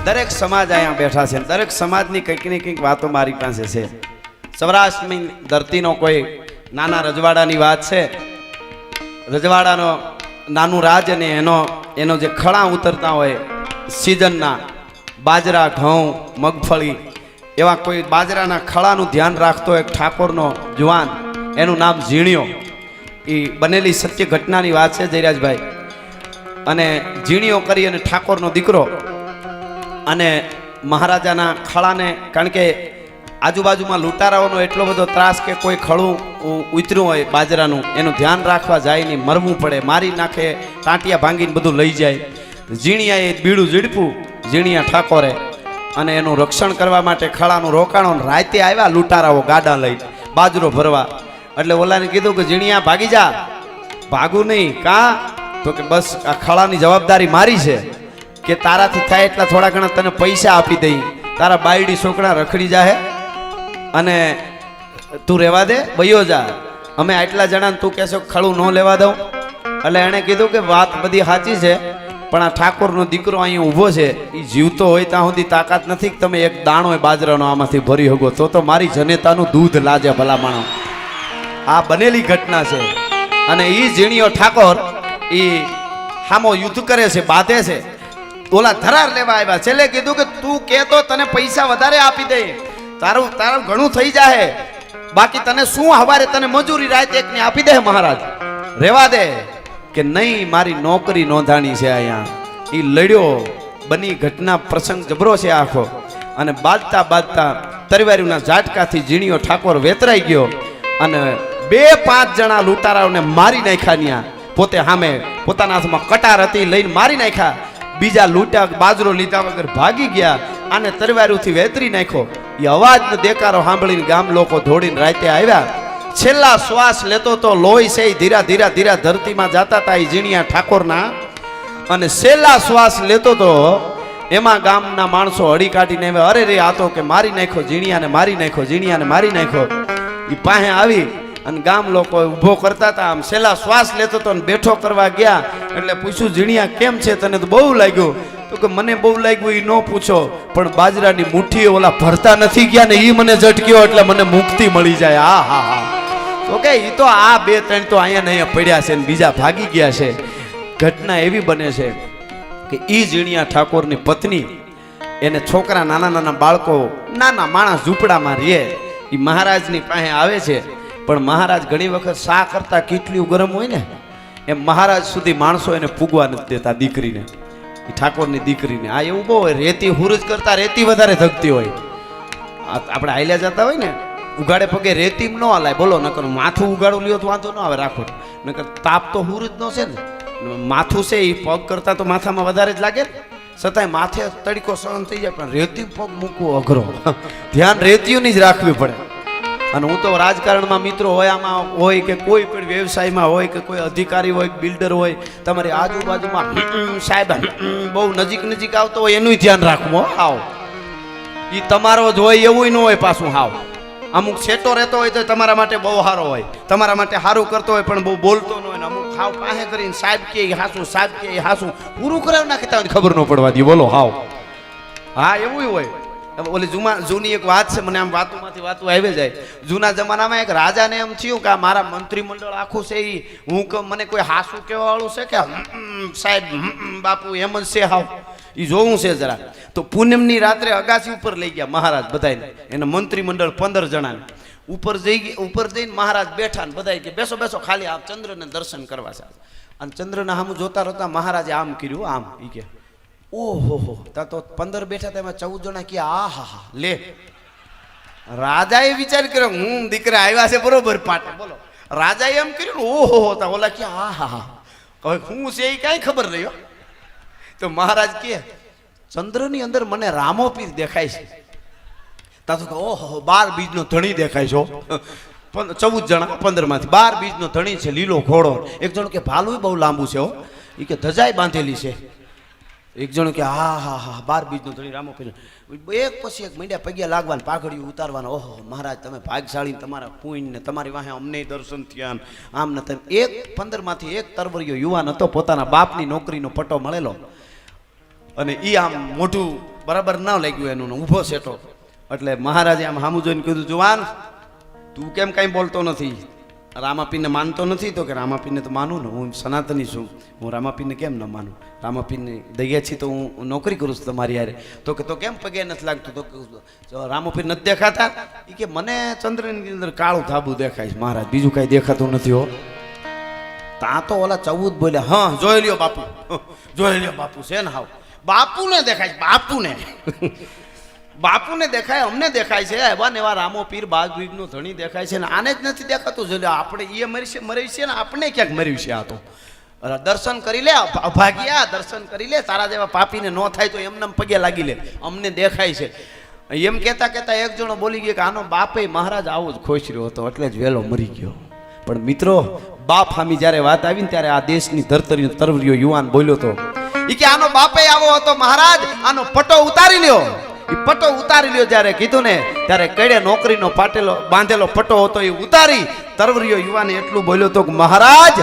દરેક સમાજ અહીંયા બેઠા છે, દરેક સમાજની કંઈક ને કંઈક વાતો મારી પાસે છે. સૌરાષ્ટ્રની ધરતીનો કોઈ નાના રજવાડાની વાત છે. રજવાડાનો નાનું રાજ અને એનો જે ખળા ઉતરતા હોય સિઝનના બાજરા, ઘઉં, મગફળી, એવા કોઈ બાજરાના ખળાનું ધ્યાન રાખતો એક ઠાકોરનો જુવાન, એનું નામ ઝીણિયો. એ બનેલી સત્ય ઘટનાની વાત છે જયરાજભાઈ. અને ઝીણિયો કરી અને ઠાકોરનો દીકરો અને મહારાજાના ખળાને, કારણ કે આજુબાજુમાં લૂંટારાઓનો એટલો બધો ત્રાસ કે કોઈ ખળું ઉતર્યું હોય બાજરાનું એનું ધ્યાન રાખવા જાય નહીં, મરવું પડે, મારી નાખે, ટાંટિયા ભાંગીને બધું લઈ જાય. ઝીણિયાએ બીડું ઝીડપું ઝીણિયા ઠાકોરે અને એનું રક્ષણ કરવા માટે ખળાનું રોકાણો. રાતે આવ્યા લૂંટારાઓ ગાડા લઈ બાજરો ભરવા. એટલે ઓલાને કીધું કે ઝીણિયા ભાગી જા. ભાગું નહીં. કાં? તો કે બસ આ ખળાની જવાબદારી મારી છે, કે તારાથી થાય એટલા થોડા ઘણા તને પૈસા આપી દઈ, તારા બાયડી છોકરા રખડી જાહે અને તું રહેવા દે, વયો જા. અમે આટલા જણાને તું કહેશો ખળું ન લેવા દઉં? એટલે એણે કીધું કે વાત બધી સાચી છે, પણ આ ઠાકોરનો દીકરો અહીંયા ઊભો છે, એ જીવતો હોય ત્યાં સુધી તાકાત નથી કે તમે એક દાણો બાજરાનો આમાંથી ભરી શકો. તો મારી જનેતાનું દૂધ લાજે ભલા માણો. આ બનેલી ઘટના છે. અને એ ઝીણિયો ઠાકોર એ હામો યુદ્ધ કરે છે, બાંધે છે. ઓલા ધરાર લેવા આવ્યા. છેલ્લે કીધું કે તું કહેતો તને પૈસા વધારે આપી દે, તારું ઘણું થઈ જાય, બાકી તને શું હવારે તને મજૂરી રાત એકની આપી દે મહારાજ, રેવા દે. કે નહીં, મારી નોકરી નોંધાણી છે અહીંયા. એ લડ્યો. બની ઘટના પ્રસંગ જબરો છે આખો. અને બાજતા બાજતા તરવારીના ઝાટકાથી ઝીણિયો ઠાકોર વેતરાઈ ગયો અને 2-5 જણા લૂંટારાઓને મારી નાખ્યા. પોતે સામે પોતાના હાથમાં કટાર હતી લઈને મારી નાખ્યા. બીજા લૂંટા બાજરો લીધા વગર ભાગી ગયા. આને તરવારીથી વેતરી નાખ્યો. એ અવાજનો દેકારો સાંભળીને ગામ લોકો દોડીને રાતે આવ્યા. છેલ્લા શ્વાસ લેતો તો લોહી છે ધીરા ધીરા ધીરા ધરતીમાં જતા હતા એ ઝીણિયા ઠાકોરના. અને છેલ્લા શ્વાસ લેતો તો એમાં ગામના માણસો હળી કાઢીને આવે, અરે રે આ તો કે મારી નાખ્યો ઝીણિયાને, મારી નાખ્યો ઝીણિયાને, મારી નાખ્યો. એ પાસે આવી અને ગામ લોકો ઊભો કરતા હતા. આમ છેલ્લા શ્વાસ લેતો હતો ને બેઠો કરવા ગયા. એટલે પૂછ્યું, ઝીણિયા કેમ છે તને? તો બહુ લાગ્યું. તો કે મને બહુ લાગ્યું એ ન પૂછો, પણ બાજરાની મુઠ્ઠી ઓલા ભરતા નથી ગયા ને એ મને ઝટક્યો એટલે મને મુક્તિ મળી જાય. હા હા હા. તો કે એ તો આ 2-3 તો અહીંયા ને અહીંયા પડ્યા છે ને બીજા ભાગી ગયા છે. ઘટના એવી બને છે કે એ ઝીણિયા ઠાકોરની પત્ની, એને છોકરા, નાના નાના બાળકો, નાના માણસ ઝૂંપડામાં રહે. એ મહારાજની પાસે આવે છે, પણ મહારાજ ઘણી વખત શા કરતા કેટલી ગરમ હોય ને એમ મહારાજ સુધી માણસો એને પૂગવા નથી દેતા. દીકરીને, એ ઠાકોરની દીકરીને આ એવું બહુ હોય. રેતી હુરજ કરતા રેતી વધારે ધગતી હોય. આપણે હાલ્યા જતા હોય ને ઉગાડે પગે રેતી ન હલાય. બોલો, નકર માથું ઉગાડું લ્યો તો વાંધો ન આવે, રાખો. નકર તાપ તો હુરજ નો છે ને, માથું છે એ પગ કરતા તો માથામાં વધારે જ લાગે ને. છતાંય માથે તડીકો સહન થઈ જાય, પણ રેતી પગ મૂકવો અઘરો. ધ્યાન રેતીઓની જ રાખવી પડે. અને હું તો રાજકારણમાં મિત્રો હોય, આમાં હોય કે કોઈ પણ વ્યવસાયમાં હોય કે કોઈ અધિકારી હોય, બિલ્ડર હોય, તમારી આજુબાજુમાં સાહેબ બહુ નજીક નજીક આવતો હોય એનું ધ્યાન રાખવું. આવો એ તમારો જ હોય એવું ન હોય પાછું. હાવ અમુક છેટો રહેતો હોય તો તમારા માટે બહુ સારો હોય, તમારા માટે સારું કરતો હોય પણ બહુ બોલતો ન હોય. ને અમુક હાવ પાસે કરીને સાહેબ કે હાસું, સાહેબ કે હાસું પૂરું કરાવી નાખતા હોય, ખબર ન પડવા દે. બોલો હાવ. હા એવું હોય. ઓલી જૂની એક વાત છે, મને આમ વાતોમાંથી વાતો આવી જાય. જૂના જમાનામાં એક રાજાને એમ થયું કે મારા મંત્રીમંડળ આખું છે એ હું મને કોઈ હાસું કહેવા વાળું છે કે સાહેબ બાપુ એમ જ છે હાવ, એ જોવું છે જરા. તો પૂનમની રાત્રે અગાસી ઉપર લઈ ગયા મહારાજ બધાને, એના મંત્રીમંડળ 15 જણાને ઉપર જઈને મહારાજ બેઠા ને બધા કે બેસો બેસો, ખાલી આપ ચંદ્રને દર્શન કરવા છે. અને ચંદ્રના સામું જોતા રહેતા મહારાજે આમ કર્યું, આમ. એ કે ઓહો, તા તો 15 બેઠા તેમાં 14 જણા કે આ હા હા લે. રાજાએ વિચાર કર્યો, હું દીકરા આવ્યા છે બરોબર પાટે. બોલો, રાજાએ એમ કર્યું ને ઓહો, તા ઓલા કે આ હા હા, હવે હું છે એ કાંઈ ખબર નહીં. તો મહારાજ કે ચંદ્રની અંદર મને રામો પીર દેખાય છે. તા તો ઓહો 12 બીજનો ધણી દેખાય છો. 14 જણા 15 માંથી 12 બીજનો ધણી છે, લીલો ઘોડો. એક જણો કે ભાલું બહુ લાંબુ છે હો, એ કે ધજાઈ બાંધેલી છે. એક જણો કે હા હા હા 12 બીજનો ધણી રામો પીર. એક પછી એક મીંડ્યા પગ્યા લાગવાના, પાઘડીઓ ઉતારવાના. ઓહો મહારાજ તમે ભાગશાળી, તમારા પુણ્ય ને તમારી વાહે અમને દર્શન થયા. આમ ને તેમ. એક 15 માંથી એક તરવરિયો યુવાન હતો, પોતાના બાપની નોકરીનો પટ્ટો મળેલો. અને ઈ આમ મોઢું બરાબર ન લાગ્યું એનું ઊભો સેટો. એટલે મહારાજે આમ સામું જોઈને કીધું, જુવાન તું કેમ કાંઈ બોલતો નથી? રામાપીરને માનતો નથી? તો કે રામાપીરને તો માનું ને, હું સનાતની છું, હું રામાપીરને કેમ ન માનું? રામાપીરને દઈએ છીએ તો હું નોકરી કરું છું તમારી યારે. તો કે તો કેમ પગે નથી લાગતું? તો રામાપીર નથી દેખાતા? એ કે મને ચંદ્રની અંદર કાળું ધાબુ દેખાય છે મહારાજ, બીજું કાંઈ દેખાતું નથી હો. તા તો ઓલા 14 બોલ્યા, હા જોઈ લ્યો બાપુ, જોઈ લ્યો બાપુ છે ને, હાવ બાપુને દેખાય, બાપુને બાપુને દેખાય, અમને દેખાય છે. એવા ને એવા રામો પીર બાજનો ધણી દેખાય છે ને આને જ નથી દેખાતું. જો આપણે એ મરી છે ને આપણે ક્યાંક મર્યું છે. આ તો દર્શન કરી લે ભાગ્યા, દર્શન કરી લે, તારા જેવા પાપીને ન થાય તો એમને પગે લાગી લે, અમને દેખાય છે. એમ કહેતા કહેતા એક જણો બોલી ગયો કે આનો બાપે મહારાજ આવો જ ખુશ રહ્યો હતો એટલે જ વહેલો મરી ગયો. પણ મિત્રો, બાપ સામી જ્યારે વાત આવી ને ત્યારે આ દેશની ધરતરીનો તરવરીયો યુવાન બોલ્યો હતો, એ કે આનો બાપે આવો હતો મહારાજ, આનો પટો ઉતારી લ્યો. એ પટો ઉતારી લ્યો જ્યારે કીધું ને ત્યારે કડે નોકરીનો પાટેલો બાંધેલો પટો હતો એ ઉતારી તરવરીયો યુવાને એટલું બોલ્યો હતો કે મહારાજ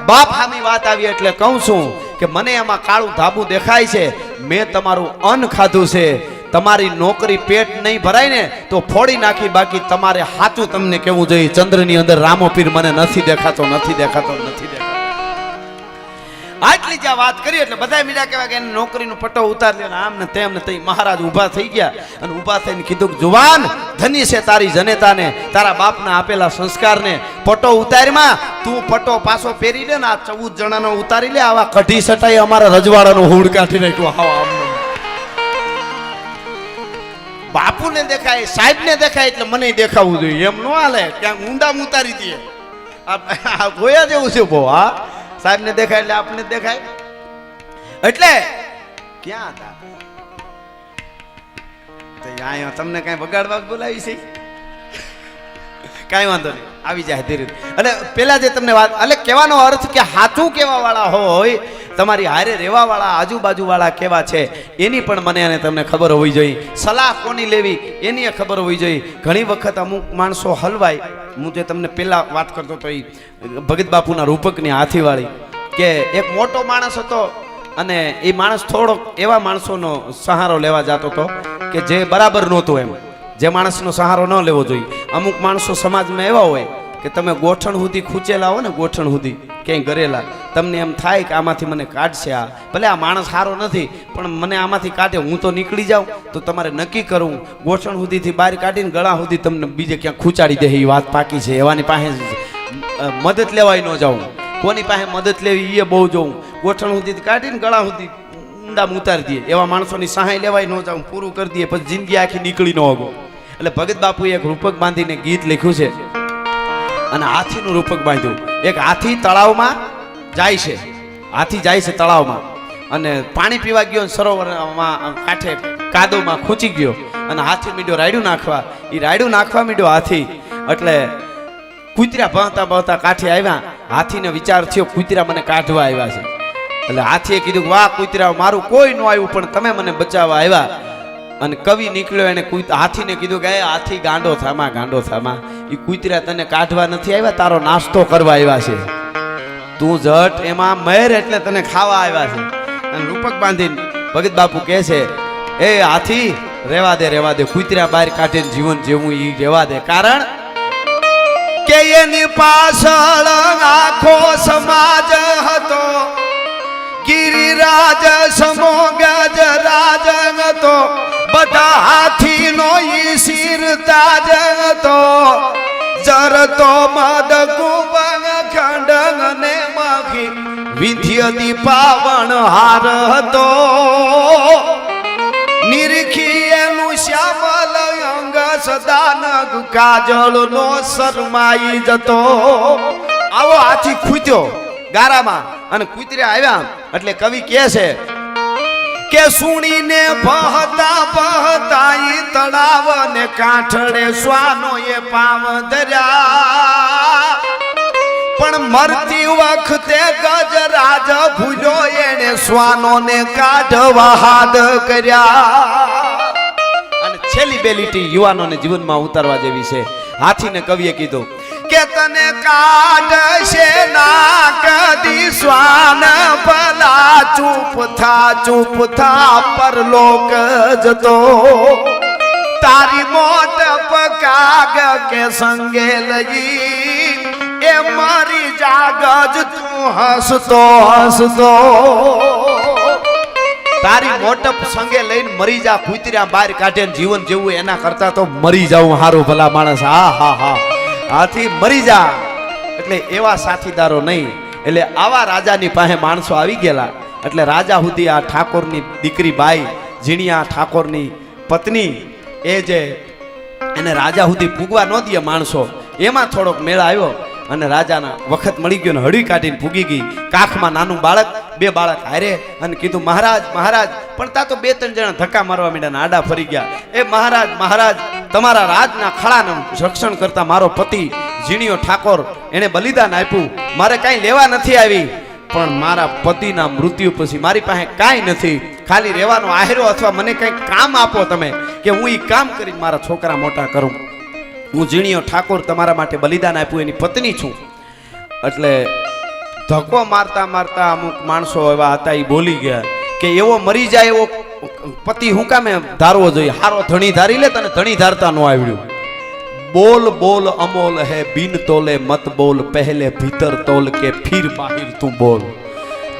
બાપ સામી વાત આવી એટલે કહું છું કે મને એમાં કાળું ધાબુ દેખાય છે, મેં તમારું અન્ન ખાધું છે, તમારી નોકરી પેટ નહીં ભરાય ને તો ફોડી નાખી, બાકી તમારે સાચું તમને કેવું જોઈએ, ચંદ્રની અંદર રામો પીર મને નથી દેખાતો, નથી દેખાતો, નથી દેખાતો. આટલી જ્યાં વાત કરી એટલે બધા મીડા કહેવા કે એને નોકરીનો પટ્ટો ઉતાર લ્યો ને આમ ને તેમ ને તે. મહારાજ ઊભા થઈ ગયા અને ઊભા થઈને કીધું કે જુવાન, ધની છે તારી જનેતાને, તારા બાપના આપેલા સંસ્કારને. પટ્ટો ઉતારમાં તું પટ્ટો પાછો પહેરી લે ને આ 14 જણાનો ઉતારી લે. આવા કઢી સટાઈ અમારા રજવાડાનો હુડ કાઢી નાખ્યો. આવા બાપુને દેખાય, સાહેબને દેખાય એટલે મને દેખાવું જોઈએ, એમ ન હાલે. ક્યાંક ઊંડા ઉતારી દઈએ. આ ગોયા જેવું છે બહુ. હા, સાહેબને દેખાય એટલે આપને દેખાય. એટલે ક્યાં હતા અહીંયા? તમને કઈ બગાડવા બોલાવી છે? કઈ વાંધો નહીં, આવી જાય ધીરે. એટલે પેલા જે તમને વાત એટલે કહેવાનો અર્થ કે હાથું કેવા વાળા હોય, તમારી હારે રહેવા વાળા આજુબાજુ વાળા કેવા છે એની પણ મને અને તમને ખબર હોવી જોઈએ. સલાહ કોની લેવી એની ખબર હોવી જોઈએ. ઘણી વખત અમુક માણસો હલવાય. હું જે તમને પેલા વાત કરતો હતો એ ભગત બાપુના રૂપકની હાથીવાળી, કે એક મોટો માણસ હતો અને એ માણસ થોડોક એવા માણસોનો સહારો લેવા જતો હતો કે જે બરાબર નહોતું. એમ જે માણસનો સહારો ન લેવો જોઈએ. અમુક માણસો સમાજમાં એવા હોય કે તમે ગોઠણ સુધી ખૂંચેલા હો ને, ગોઠણ સુધી ક્યાંય ગરેલા, તમને એમ થાય કે આમાંથી મને કાઢશે આ, ભલે આ માણસ સારો નથી પણ મને આમાંથી કાઢે, હું તો નીકળી જાઉં. તો તમારે નક્કી કરવું ગોઠણ સુધીથી બહાર કાઢીને ગળા સુધી તમને બીજે ક્યાંક ખૂંચાડી દે. એ વાત પાકી છે. એવાની પાસે મદદ લેવાય ન જાઉં, કોની પાસે મદદ લેવી એ બહુ જોઉં. ગોઠણ સુધીથી કાઢીને ગળા સુધી ઊંડામાં ઉતારી દઈએ. એવા માણસોની સહાય લેવાય ન જાઉં, પૂરું કરી દઈએ, પછી જિંદગી આખી નીકળી ન હોગો. એટલે ભગત બાપુએ એક રૂપક બાંધીને ગીત લખ્યું છે અને હાથીનું રૂપક બાંધ્યું. એક હાથી તળાવમાં જાય છે, હાથી જાય છે તળાવમાં અને પાણી પીવા ગયો, સરોવરમાં કાંઠે કાદવમાં ખૂંચી ગયો અને હાથી મીડ્યો રાયડું નાખવા. એ રાયડું નાખવા મીડ્યો હાથી. એટલે કૂતરા ભણતા ભણતા કાંઠે આવ્યા. હાથીને વિચાર થયો કૂતરા મને કાઢવા આવ્યા છે. એટલે હાથીએ કીધું વાહ કૂતરા, મારું કોઈ ન આવ્યું પણ તમે મને બચાવવા આવ્યા. અને કવિ નીકળ્યો, એને હાથીને કીધું કે હાથી ગાંડો થામા, ગાંડો થામા, એ કૂતરા તને કાઢવા નથી આવ્યા, તારો નાસ્તો કરવા આવ્યા છે. તું જટ એમાં મહેર એટલે તને ખાવા આવ્યા છે. અને રૂપક બાંધીને ભગત બાપુ કહે છે, એ હાથી રેવા દે, રેવા દે, કૂતરા બહાર કાઢીને જીવન જેવું એ રેવા દે. કારણ કે એની પાછળ આખો સમાજ હતો, ગિરિરાજ સમો ગજરાજ હતો, બધા હાથીનો ઈ શિર તાજ હતો, જરતો મદ કુંભ ખંડ ને મખી વિંધ્યતી પાવન હાર હતો, નિરખી એનું શ્યામલ અંગ સદાનક કાજળ નો શરમાઈ જતો. આવો હાથી ખૂટ્યો ગારામાં અને કૂતરા આવ્યા. એટલે કવિ કહે છે કે સુણીને બહતા બહતા ઈ તળાવ ને કાંઠડે શ્વાનો એ પાવ ધર્યા, પણ મરતી વખતે ગજરાજ ભૂલ્યો એને શ્વાનો ને કાઢવા હાથ કર્યા. અને છેલ્લી બે લીટી યુવાનોને જીવનમાં ઉતારવા જેવી છે. હાથીને કવિએ કીધું કે તને કાઢશે ના કદી શ્વાન ભલા ચૂપ થા પરલોક જતો તારી મોટ પકાગ કે સંગે લઈ એ મારી જાગજ તું હસતો તારી મોટપ સંગે લઈને મરી જા કુતર્યા બહાર કાઢે ને જીવન જેવું એના કરતા તો મરી જાવું હારું ભલા માણસ હા આથી મરી જા એટલે એવા સાથીદારો નહીં એટલે આવા રાજાની પાસે માણસો આવી ગયેલા એટલે રાજા સુધી આ ઠાકોરની દીકરી બાઈ ઝીણિયા ઠાકોરની પત્ની એ જે એને રાજા સુધી પૂગવા ન દે માણસો એમાં થોડોક મેળ આવ્યો અને રાજાના વખત મળી ગયો ને હળી કાઢીને પૂગી ગઈ કાખમાં નાનું બાળક બે બાળક હારે અને કીધું મહારાજ પણ તા તો બે ત્રણ જણા ધક્કા મારવા માંડ્યા ને આડા ફરી ગયા એ મહારાજ તમારા રાજના ખળાનું રક્ષણ કરતા મારો પતિ ઝીણિયો ઠાકોર એને બલિદાન આપ્યું મારે કાંઈ લેવા નથી આવી પણ મારા પતિના મૃત્યુ પછી મારી પાસે કાંઈ નથી ખાલી રહેવાનો આહેરો અથવા મને કંઈક કામ આપો તમે કે હું એ કામ કરીને મારા છોકરા મોટા કરું હું ઝીણિયો ઠાકોર તમારા માટે બલિદાન આપ્યું એની પત્ની છું એટલે ધક્કો મારતા અમુક માણસો એવા હતા એ બોલી ગયા કે એવો મરી જાય એવો પતિ હું કામે ધારવો જોઈએ હારો ધણી ધારી લે તને ધણી ધારતા ન આવડ્યું બોલ અમોલ હે બિન તોલે મત બોલ પહેલે ભીતર તોલ કે ફિર બાહિર તું બોલ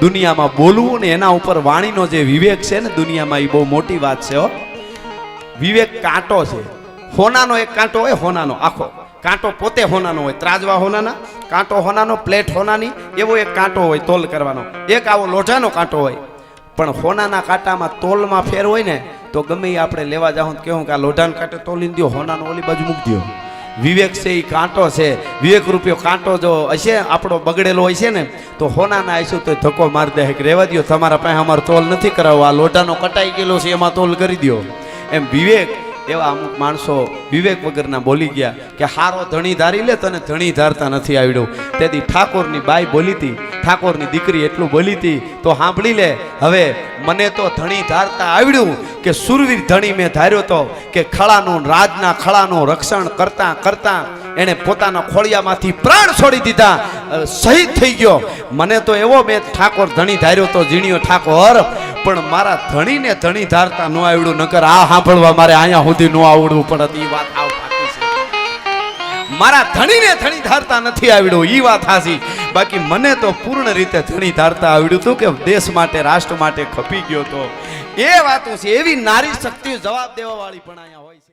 દુનિયામાં બોલવું ને એના ઉપર વાણીનો જે વિવેક છે ને દુનિયામાં એ બહુ મોટી વાત છે હો વિવેક કાંટો છે હોનાનો એક કાંટો હોય હોનાનો આખો કાંટો પોતે હોનાનો હોય ત્રાજવા હોનાના કાંટો હોનાનો પ્લેટ હોનાની એવો એક કાંટો હોય તોલ કરવાનો એક આવો લોઢાનો કાંટો હોય પણ હોનાના કાંટામાં તોલમાં ફેર હોય ને તો ગમે એ આપણે લેવા જાઉં કેવું કે આ લોઢાના કાંટે તોલીને દો હોનાનો ઓલી બાજુ મૂકી દો વિવેક છે એ કાંટો છે વિવેક રૂપિયો કાંટો જો હશે આપણો બગડેલો હોય છે ને તો હોનાના આવીશું તો ધક્કો મારી દે કે રહેવા દો તમારા પાસે અમારો તોલ નથી કરાવવો આ લોઢાનો કટાઈ ગયેલો છે એમાં તોલ કરી દો એમ વિવેક એવા અમુક માણસો વિવેક વગરના બોલી ગયા કે હારો ધણી ધારી લે તને ધણી ધારતા નથી આવડ્યું તેથી ઠાકોરની બાઈ બોલી હતી ઠાકોરની દીકરી એટલું બોલી હતી તો સાંભળી લે હવે મને તો ધણી ધારતા આવડ્યું કે સુરવીર ધણી મેં ધાર્યો તો કે ખળાનું રાજના ખળાનું રક્ષણ કરતા એણે પોતાના ખોળિયામાંથી પ્રાણ છોડી દીધા શહીદ થઈ ગયો મને તો એવો મેં ઠાકોર ધણી ધાર્યો તો ઝીણિયો ઠાકોર પણ મારા ધણીને ધણી ધારતા ન આવડ્યું નકર આ સાંભળવા મારે અહીંયા સુધી ન આવડવું પડત એ વાત આવ સાચી છે મારા ધણીને ધણી ધારતા નથી આવડ્યું એ વાત હાસી બાકી મને તો પૂર્ણ રીતે ધણી ધારતા આવડ્યું હતું કે દેશ માટે રાષ્ટ્ર માટે ખપી ગયો તો એ વાતો છે એવી નારી શક્તિ જવાબ દેવા વાળી પણ અહીંયા હોય છે